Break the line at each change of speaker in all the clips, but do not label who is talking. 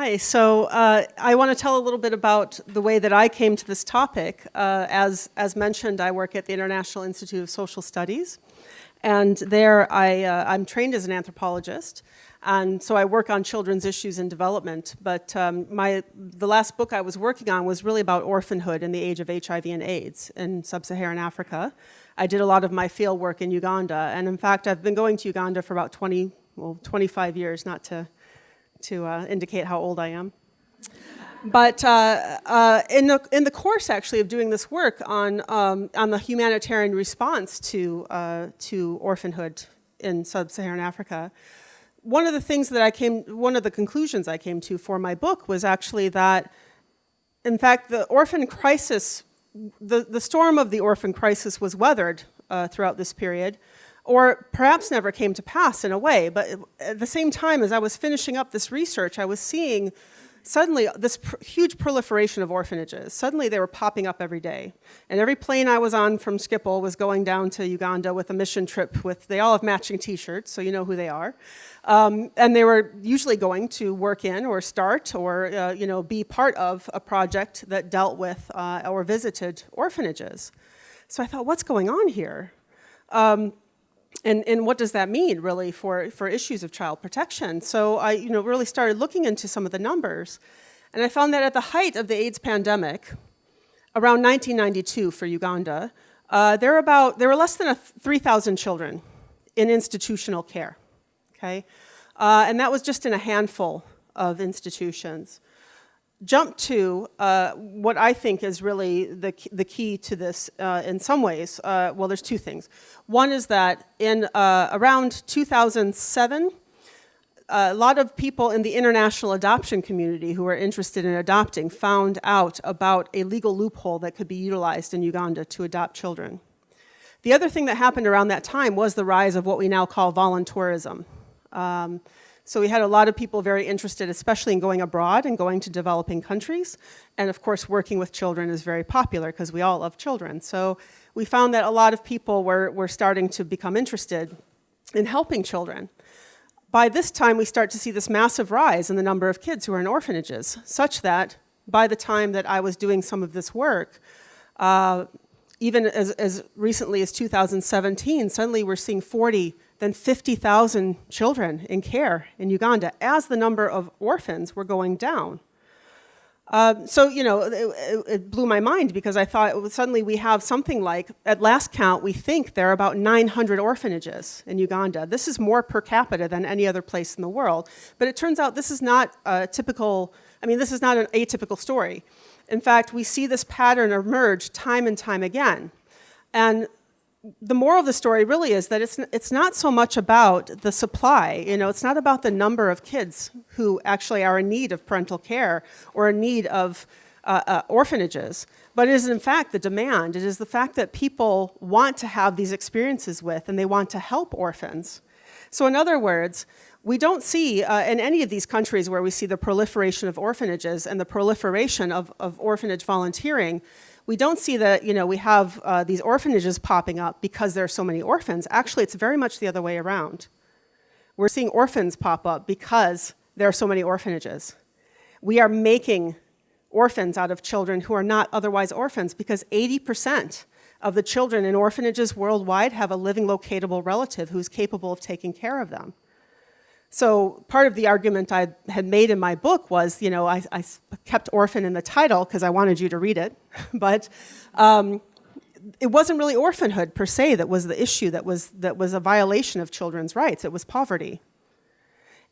Hi, so I want to tell a little bit about the way that I came to this topic. As mentioned, I work at the International Institute of Social Studies, and there I'm trained as an anthropologist, and so I work on children's issues and development, but the last book I was working on was really about orphanhood in the age of HIV and AIDS in sub-Saharan Africa. I did a lot of my field work in Uganda, and in fact, I've been going to Uganda for about 25 years, not to indicate how old I am. But in the course, actually, of doing this work on the humanitarian response to orphanhood in sub-Saharan Africa, one of the conclusions I came to for my book was actually that, in fact, the orphan crisis, the storm of the orphan crisis was weathered throughout this period, or perhaps never came to pass in a way. But at the same time, as I was finishing up this research, I was seeing suddenly this huge proliferation of orphanages. Suddenly they were popping up every day. And every plane I was on from Schiphol was going down to Uganda with a mission trip they all have matching t-shirts, so you know who they are. And they were usually going to work in or start or be part of a project that dealt with or visited orphanages. So I thought, what's going on here? And what does that mean, really, for issues of child protection? So I really started looking into some of the numbers. And I found that at the height of the AIDS pandemic, around 1992 for Uganda, there were less than 3,000 children in institutional care, okay? And that was just in a handful of institutions. Jump to what I think is really the key to this in some ways. Well, there's two things. One is that in around 2007, a lot of people in the international adoption community who were interested in adopting found out about a legal loophole that could be utilized in Uganda to adopt children. The other thing that happened around that time was the rise of what we now call voluntourism. So we had a lot of people very interested, especially in going abroad and going to developing countries. And of course, working with children is very popular because we all love children. So we found that a lot of people were starting to become interested in helping children. By this time, we start to see this massive rise in the number of kids who are in orphanages, such that by the time that I was doing some of this work, even as recently as 2017, suddenly we're seeing 50,000 children in care in Uganda as the number of orphans were going down. So, it blew my mind because I thought suddenly we have something like, at last count, we think there are about 900 orphanages in Uganda. This is more per capita than any other place in the world. But it turns out this is not this is not an atypical story. In fact, we see this pattern emerge time and time again. And the moral of the story really is that it's not so much about the supply. It's not about the number of kids who actually are in need of parental care or in need of orphanages, but it is in fact the demand. It is the fact that people want to have these experiences with and they want to help orphans. So in other words, we don't see in any of these countries where we see the proliferation of orphanages and the proliferation of orphanage volunteering, we don't see that we have these orphanages popping up because there are so many orphans. Actually, it's very much the other way around. We're seeing orphans pop up because there are so many orphanages. We are making orphans out of children who are not otherwise orphans because 80% of the children in orphanages worldwide have a living locatable relative who's capable of taking care of them. So part of the argument I had made in my book was, I kept orphan in the title because I wanted you to read it, but it wasn't really orphanhood per se that was the issue that was a violation of children's rights. It was poverty.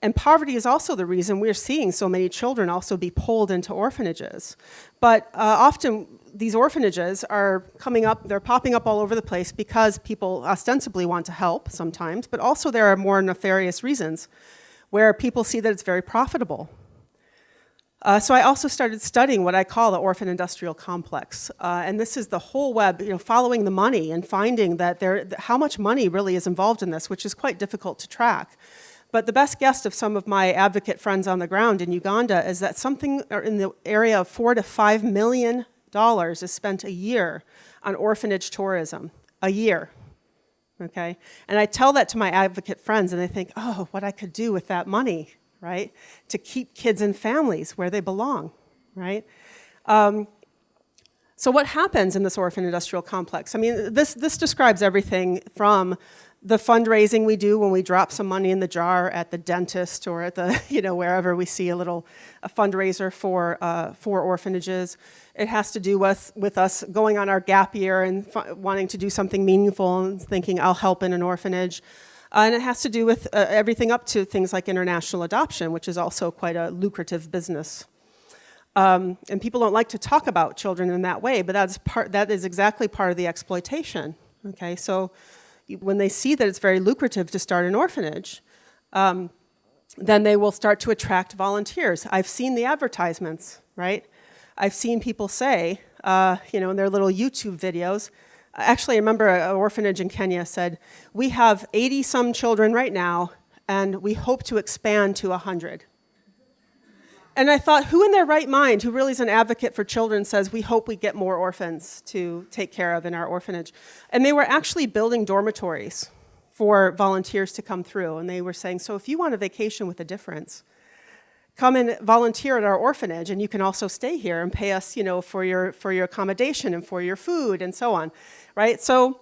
And poverty is also the reason we're seeing so many children also be pulled into orphanages. But often these orphanages are coming up, they're popping up all over the place because people ostensibly want to help sometimes, but also there are more nefarious reasons where people see that it's very profitable. So I also started studying what I call the orphan industrial complex. And this is the whole web, following the money and finding that how much money really is involved in this, which is quite difficult to track. But the best guess of some of my advocate friends on the ground in Uganda is that something in the area of $4 to $5 million is spent a year on orphanage tourism, a year, okay? And I tell that to my advocate friends and they think, oh, what I could do with that money, right? To keep kids in families where they belong, right? So what happens in this orphan industrial complex? I mean, this describes everything from the fundraising we do when we drop some money in the jar at the dentist or at the, wherever we see a fundraiser for orphanages. It has to do with us going on our gap year and wanting to do something meaningful and thinking, I'll help in an orphanage. And it has to do with everything up to things like international adoption, which is also quite a lucrative business. And people don't like to talk about children in that way, but that is exactly part of the exploitation. Okay, so when they see that it's very lucrative to start an orphanage, then they will start to attract volunteers. I've seen the advertisements, right? I've seen people say, in their little YouTube videos. Actually, I remember an orphanage in Kenya said, we have 80-some children right now, and we hope to expand to 100. And I thought, who in their right mind, who really is an advocate for children, says we hope we get more orphans to take care of in our orphanage? And they were actually building dormitories for volunteers to come through. And they were saying, so if you want a vacation with a difference, come and volunteer at our orphanage, and you can also stay here and pay us, for your accommodation and for your food and so on, right? So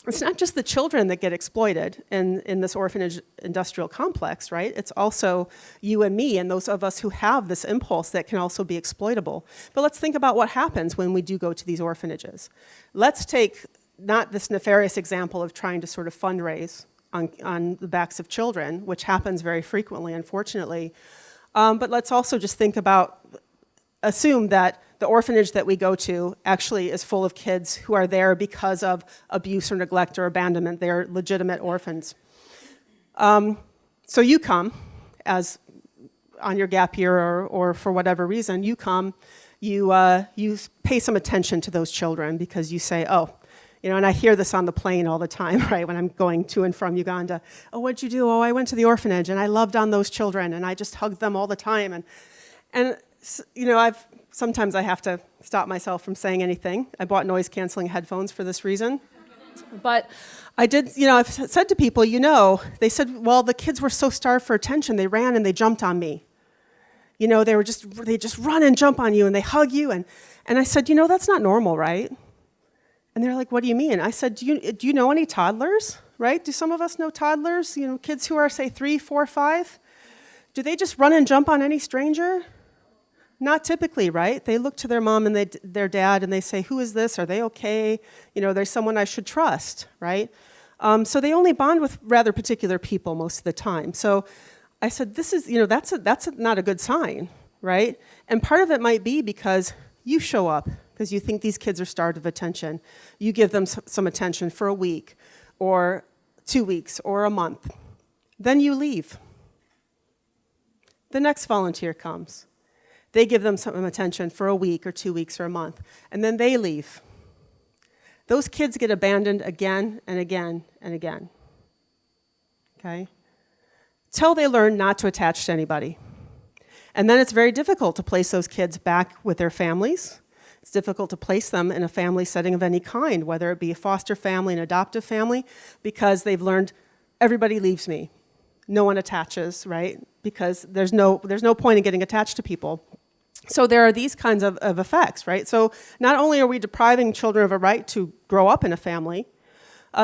it's not just the children that get exploited in this orphanage industrial complex, right? It's also you and me and those of us who have this impulse that can also be exploitable. But let's think about what happens when we do go to these orphanages. Let's take not this nefarious example of trying to sort of fundraise on the backs of children, which happens very frequently, unfortunately. But let's also just assume that the orphanage that we go to actually is full of kids who are there because of abuse or neglect or abandonment. They're legitimate orphans. So you come as on your gap year or for whatever reason, you come, you pay some attention to those children because you say, and I hear this on the plane all the time, right, when I'm going to and from Uganda. Oh, what'd you do? Oh, I went to the orphanage and I loved on those children and I just hugged them all the time. And sometimes I have to stop myself from saying anything. I bought noise-canceling headphones for this reason. But I did, I've said to people, they said, well, the kids were so starved for attention, they ran and they jumped on me. They just run and jump on you and they hug you. And I said, that's not normal, right? And they're like, what do you mean? I said, do you know any toddlers, right? Do some of us know toddlers, kids who are, say, 3, 4, 5? Do they just run and jump on any stranger? Not typically, right? They look to their mom and their dad and they say, who is this? Are they okay? There's someone I should trust, right? So they only bond with rather particular people most of the time. So I said, this is, that's not a good sign, right? And part of it might be because you show up because you think these kids are starved of attention. You give them some attention for a week or 2 weeks or a month. Then you leave. The next volunteer comes. They give them some attention for a week or 2 weeks or a month, and then they leave. Those kids get abandoned again and again and again, okay? Till they learn not to attach to anybody. And then it's very difficult to place those kids back with their families. It's difficult to place them in a family setting of any kind, whether it be a foster family, an adoptive family, because they've learned everybody leaves me. No one attaches, right? Because there's no point in getting attached to people. So there are these kinds of effects, right? So not only are we depriving children of a right to grow up in a family,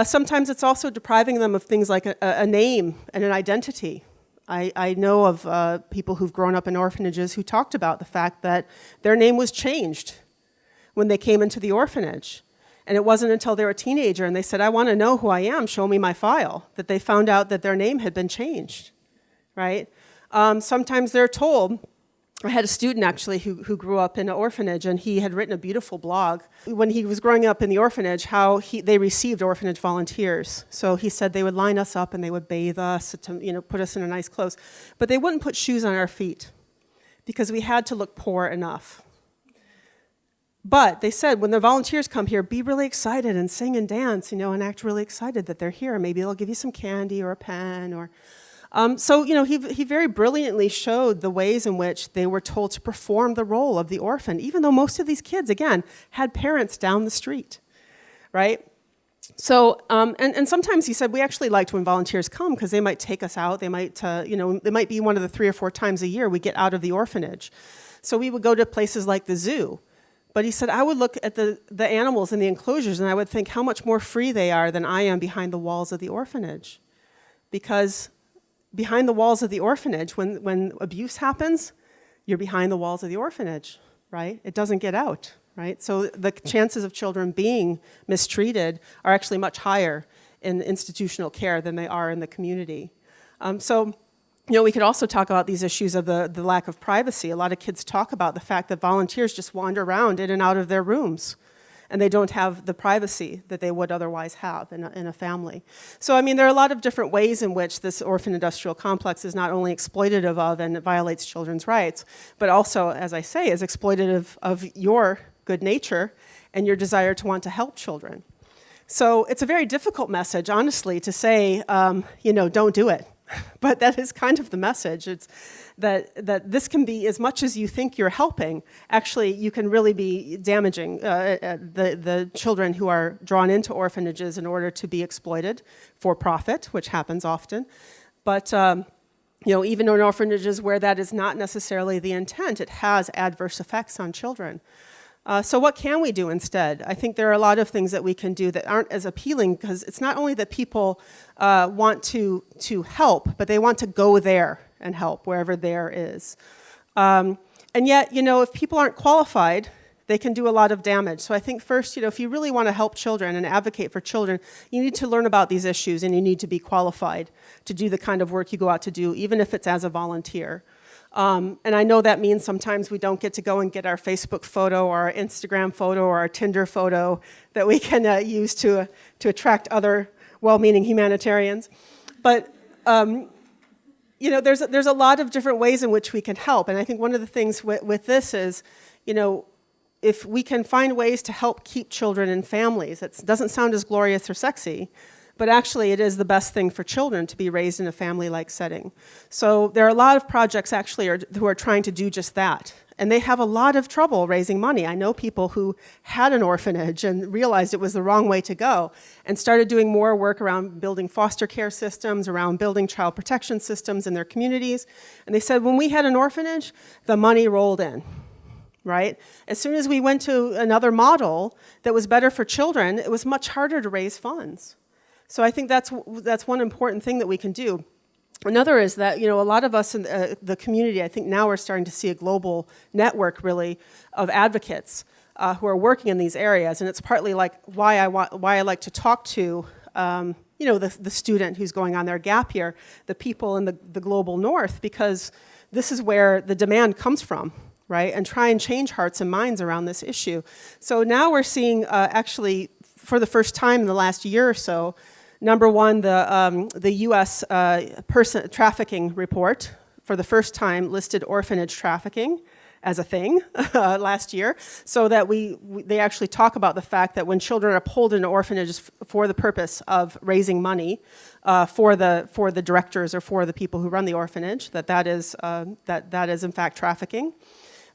sometimes it's also depriving them of things like a name and an identity. I know of people who've grown up in orphanages who talked about the fact that their name was changed when they came into the orphanage. And it wasn't until they were a teenager and they said, I want to know who I am, show me my file, that they found out that their name had been changed, right? Sometimes they're told, I had a student actually who grew up in an orphanage, and he had written a beautiful blog when he was growing up in the orphanage, how they received orphanage volunteers. So he said they would line us up and they would bathe us, to, put us in a nice clothes. But they wouldn't put shoes on our feet because we had to look poor enough. But they said, when the volunteers come here, be really excited and sing and dance, and act really excited that they're here. Maybe they'll give you some candy or a pen or... So he very brilliantly showed the ways in which they were told to perform the role of the orphan, even though most of these kids, again, had parents down the street, right? So, and sometimes he said, we actually liked when volunteers come because they might take us out. They might, it might be one of the 3 or 4 times a year we get out of the orphanage. So we would go to places like the zoo. But he said, I would look at the animals in the enclosures and I would think how much more free they are than I am behind the walls of the orphanage. Because behind the walls of the orphanage, when abuse happens, you're behind the walls of the orphanage, right? It doesn't get out. Right? So the chances of children being mistreated are actually much higher in institutional care than they are in the community. We could also talk about these issues of the lack of privacy. A lot of kids talk about the fact that volunteers just wander around in and out of their rooms, and they don't have the privacy that they would otherwise have in a family. So, I mean, there are a lot of different ways in which this orphan industrial complex is not only exploitative of and it violates children's rights, but also, as I say, is exploitative of your good nature and your desire to want to help children. So it's a very difficult message, honestly, to say, don't do it. But that is kind of the message. It's that this can be, as much as you think you're helping, actually you can really be damaging the children who are drawn into orphanages in order to be exploited for profit, which happens often. But even in orphanages where that is not necessarily the intent, it has adverse effects on children. So what can we do instead? I think there are a lot of things that we can do that aren't as appealing because it's not only that people want to help, but they want to go there and help wherever there is. And yet, if people aren't qualified, they can do a lot of damage. So I think first, if you really want to help children and advocate for children, you need to learn about these issues and you need to be qualified to do the kind of work you go out to do, even if it's as a volunteer. And I know that means sometimes we don't get to go and get our Facebook photo or our Instagram photo or our Tinder photo that we can use to attract other well-meaning humanitarians. But, there's a lot of different ways in which we can help. And I think one of the things with this is, if we can find ways to help keep children in families, it doesn't sound as glorious or sexy, but actually it is the best thing for children to be raised in a family-like setting. So there are a lot of projects actually who are trying to do just that. And they have a lot of trouble raising money. I know people who had an orphanage and realized it was the wrong way to go and started doing more work around building foster care systems, around building child protection systems in their communities. And they said, when we had an orphanage, the money rolled in. Right? As soon as we went to another model that was better for children, it was much harder to raise funds. So I think that's one important thing that we can do. Another is that, a lot of us in the community, I think now we're starting to see a global network, really, of advocates who are working in these areas. And it's partly like why I like to talk to, the student who's going on their gap year, the people in the global north, because this is where the demand comes from. Right, and try and change hearts and minds around this issue. So now we're seeing, actually, for the first time in the last year or so, number one, the U.S. person trafficking report, for the first time, listed orphanage trafficking as a thing last year, so that they actually talk about the fact that when children are pulled into orphanages for the purpose of raising money for the directors or for the people who run the orphanage, that is in fact trafficking.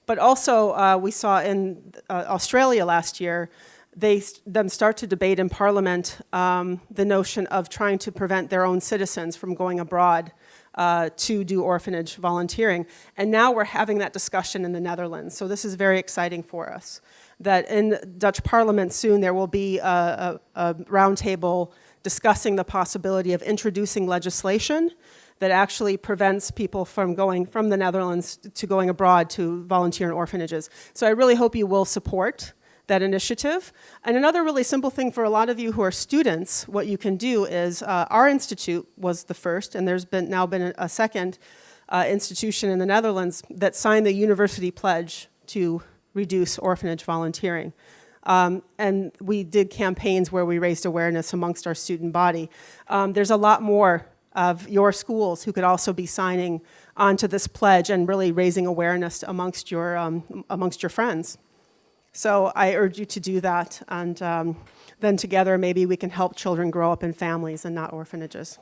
But also, we saw in Australia last year, them start to debate in Parliament the notion of trying to prevent their own citizens from going abroad to do orphanage volunteering. And now we're having that discussion in the Netherlands. So this is very exciting for us. That in Dutch Parliament soon there will be a roundtable discussing the possibility of introducing legislation that actually prevents people from going from the Netherlands to going abroad to volunteer in orphanages. So I really hope you will support that initiative. And another really simple thing for a lot of you who are students, what you can do is, our institute was the first, and there's now been a second institution in the Netherlands that signed the university pledge to reduce orphanage volunteering. And we did campaigns where we raised awareness amongst our student body. There's a lot more of your schools who could also be signing onto this pledge and really raising awareness amongst your friends. So I urge you to do that, and then together maybe we can help children grow up in families and not orphanages.